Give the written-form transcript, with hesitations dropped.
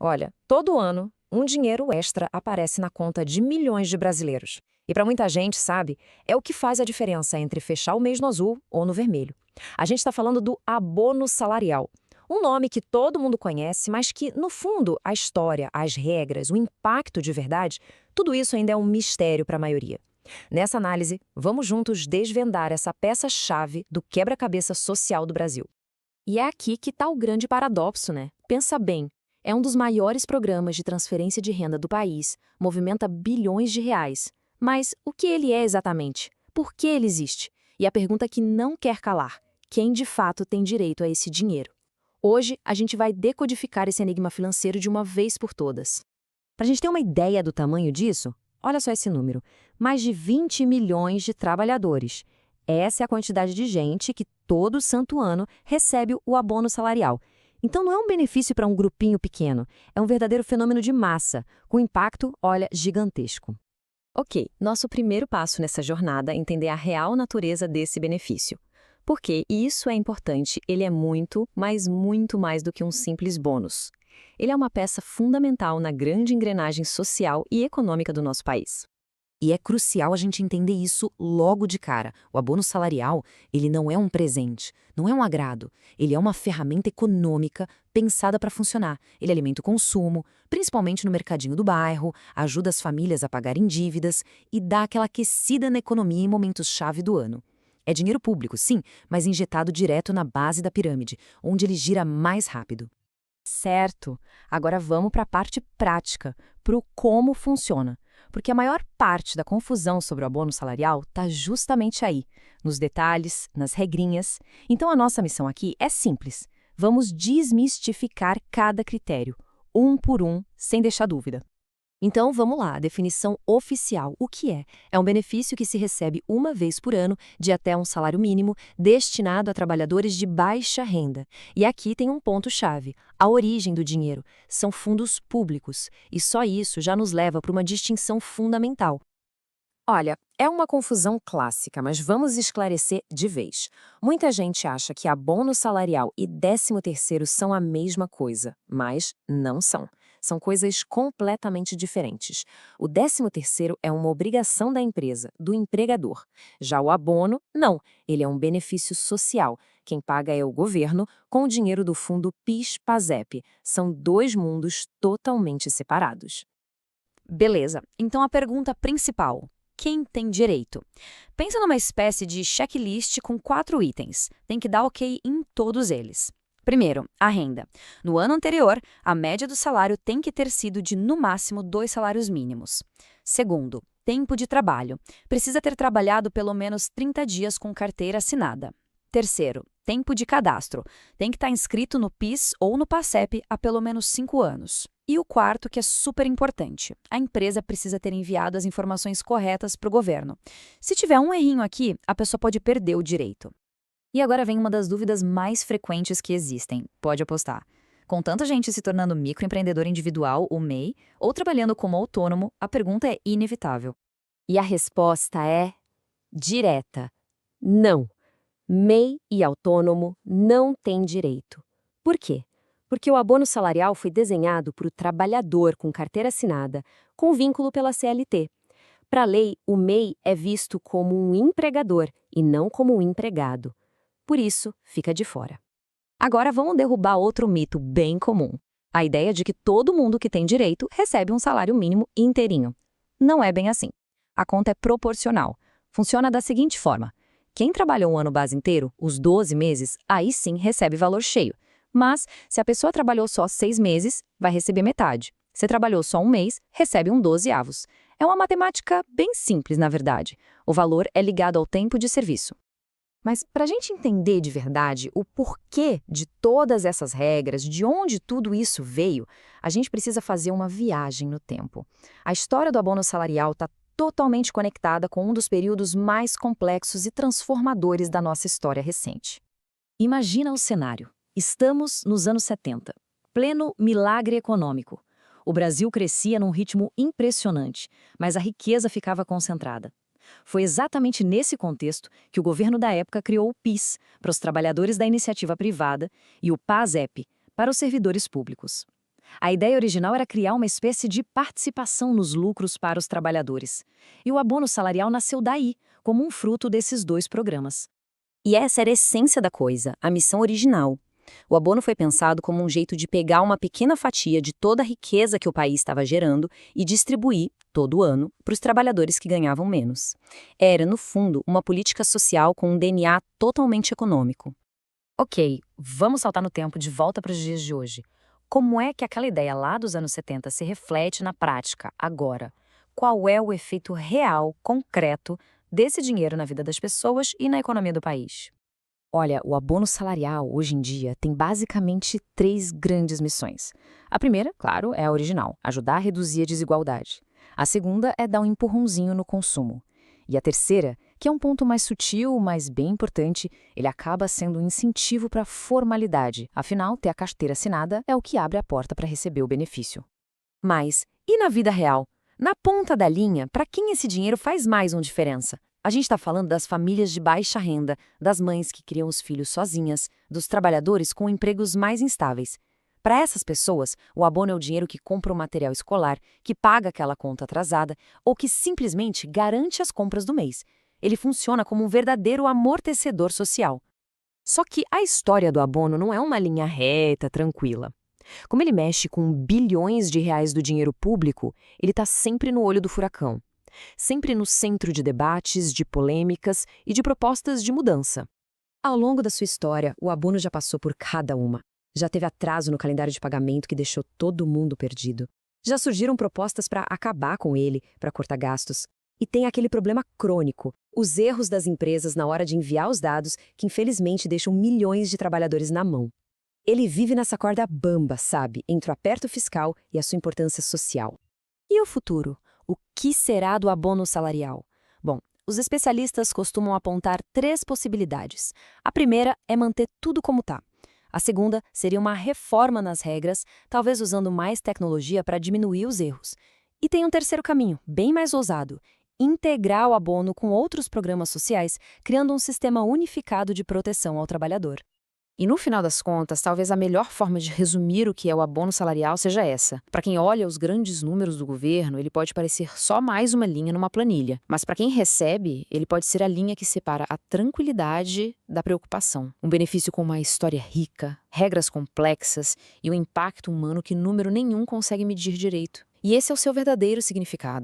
Olha, todo ano, um dinheiro extra aparece na conta de milhões de brasileiros. E para muita gente, sabe, é o que faz a diferença entre fechar o mês no azul ou no vermelho. A gente está falando do abono salarial. Um nome que todo mundo conhece, mas que, no fundo, a história, as regras, o impacto de verdade, tudo isso ainda é um mistério para a maioria. Nessa análise, vamos juntos desvendar essa peça-chave do quebra-cabeça social do Brasil. E é aqui que está o grande paradoxo, né? Pensa bem, é um dos maiores programas de transferência de renda do país, movimenta bilhões de reais. Mas o que ele é exatamente? Por que ele existe? E a pergunta que não quer calar: quem de fato tem direito a esse dinheiro? Hoje, a gente vai decodificar esse enigma financeiro de uma vez por todas. Para a gente ter uma ideia do tamanho disso, olha só esse número: mais de 20 milhões de trabalhadores. Essa é a quantidade de gente que todo santo ano recebe o abono salarial. Então não é um benefício para um grupinho pequeno, é um verdadeiro fenômeno de massa, com impacto, olha, gigantesco. Ok, nosso primeiro passo nessa jornada é entender a real natureza desse benefício. Porque, e isso é importante, ele é muito, mas muito mais do que um simples bônus. Ele é uma peça fundamental na grande engrenagem social e econômica do nosso país. E é crucial a gente entender isso logo de cara. O abono salarial, ele não é um presente, não é um agrado. Ele é uma ferramenta econômica pensada para funcionar. Ele alimenta o consumo, principalmente no mercadinho do bairro, ajuda as famílias a pagarem dívidas e dá aquela aquecida na economia em momentos-chave do ano. É dinheiro público, sim, mas injetado direto na base da pirâmide, onde ele gira mais rápido. Certo. Agora vamos para a parte prática, para o como funciona. Porque a maior parte da confusão sobre o abono salarial está justamente aí, nos detalhes, nas regrinhas. Então a nossa missão aqui é simples. Vamos desmistificar cada critério, um por um, sem deixar dúvida. Então, vamos lá, a definição oficial. O que é? É um benefício que se recebe uma vez por ano, de até um salário mínimo, destinado a trabalhadores de baixa renda. E aqui tem um ponto-chave: a origem do dinheiro. São fundos públicos. E só isso já nos leva para uma distinção fundamental. Olha, é uma confusão clássica, mas vamos esclarecer de vez. Muita gente acha que abono salarial e 13º são a mesma coisa, mas não são. São coisas completamente diferentes. O 13º é uma obrigação da empresa, do empregador. Já o abono, não. Ele é um benefício social. Quem paga é o governo, com o dinheiro do fundo PIS/PASEP. São dois mundos totalmente separados. Beleza, então a pergunta principal: quem tem direito? Pensa numa espécie de checklist com 4 itens. Tem que dar ok em todos eles. Primeiro, a renda. No ano anterior, a média do salário tem que ter sido de, no máximo, 2 salários mínimos. Segundo, tempo de trabalho. Precisa ter trabalhado pelo menos 30 dias com carteira assinada. Terceiro, tempo de cadastro. Tem que estar inscrito no PIS ou no PASEP há pelo menos 5 anos. E o quarto, que é super importante: a empresa precisa ter enviado as informações corretas para o governo. Se tiver um errinho aqui, a pessoa pode perder o direito. E agora vem uma das dúvidas mais frequentes que existem, pode apostar. Com tanta gente se tornando microempreendedor individual, o MEI, ou trabalhando como autônomo, a pergunta é inevitável. E a resposta é direta: não. MEI e autônomo não têm direito. Por quê? Porque o abono salarial foi desenhado para o trabalhador com carteira assinada, com vínculo pela CLT. Para a lei, o MEI é visto como um empregador e não como um empregado. Por isso, fica de fora. Agora vamos derrubar outro mito bem comum: a ideia de que todo mundo que tem direito recebe um salário mínimo inteirinho. Não é bem assim. A conta é proporcional. Funciona da seguinte forma: quem trabalhou um ano base inteiro, os 12 meses, aí sim recebe valor cheio. Mas, se a pessoa trabalhou só 6 meses, vai receber metade. Se trabalhou só um mês, recebe um 12avos. É uma matemática bem simples, na verdade. O valor é ligado ao tempo de serviço. Mas, para a gente entender de verdade o porquê de todas essas regras, de onde tudo isso veio, a gente precisa fazer uma viagem no tempo. A história do abono salarial está totalmente conectada com um dos períodos mais complexos e transformadores da nossa história recente. Imagina o cenário. Estamos nos anos 70, pleno milagre econômico. O Brasil crescia num ritmo impressionante, mas a riqueza ficava concentrada. Foi exatamente nesse contexto que o governo da época criou o PIS, para os trabalhadores da iniciativa privada, e o PASEP, para os servidores públicos. A ideia original era criar uma espécie de participação nos lucros para os trabalhadores. E o abono salarial nasceu daí, como um fruto desses dois programas. E essa era a essência da coisa, a missão original. O abono foi pensado como um jeito de pegar uma pequena fatia de toda a riqueza que o país estava gerando e distribuir, todo ano, para os trabalhadores que ganhavam menos. Era, no fundo, uma política social com um DNA totalmente econômico. Ok, vamos saltar no tempo de volta para os dias de hoje. Como é que aquela ideia lá dos anos 70 se reflete na prática, agora? Qual é o efeito real, concreto, desse dinheiro na vida das pessoas e na economia do país? Olha, o abono salarial, hoje em dia, tem basicamente três grandes missões. A primeira, claro, é a original, ajudar a reduzir a desigualdade. A segunda é dar um empurrãozinho no consumo. E a terceira, que é um ponto mais sutil, mas bem importante, ele acaba sendo um incentivo para a formalidade. Afinal, ter a carteira assinada é o que abre a porta para receber o benefício. Mas, e na vida real? Na ponta da linha, para quem esse dinheiro faz mais uma diferença? A gente está falando das famílias de baixa renda, das mães que criam os filhos sozinhas, dos trabalhadores com empregos mais instáveis. Para essas pessoas, o abono é o dinheiro que compra o material escolar, que paga aquela conta atrasada ou que simplesmente garante as compras do mês. Ele funciona como um verdadeiro amortecedor social. Só que a história do abono não é uma linha reta, tranquila. Como ele mexe com bilhões de reais do dinheiro público, ele está sempre no olho do furacão. Sempre no centro de debates, de polêmicas e de propostas de mudança. Ao longo da sua história, o abono já passou por cada uma. Já teve atraso no calendário de pagamento que deixou todo mundo perdido. Já surgiram propostas para acabar com ele, para cortar gastos. E tem aquele problema crônico, os erros das empresas na hora de enviar os dados, que infelizmente deixam milhões de trabalhadores na mão. Ele vive nessa corda bamba, sabe, entre o aperto fiscal e a sua importância social. E o futuro? O que será do abono salarial? Bom, os especialistas costumam apontar três possibilidades. A primeira é manter tudo como está. A segunda seria uma reforma nas regras, talvez usando mais tecnologia para diminuir os erros. E tem um terceiro caminho, bem mais ousado: integrar o abono com outros programas sociais, criando um sistema unificado de proteção ao trabalhador. E no final das contas, talvez a melhor forma de resumir o que é o abono salarial seja essa. Para quem olha os grandes números do governo, ele pode parecer só mais uma linha numa planilha. Mas para quem recebe, ele pode ser a linha que separa a tranquilidade da preocupação. Um benefício com uma história rica, regras complexas e um impacto humano que número nenhum consegue medir direito. E esse é o seu verdadeiro significado.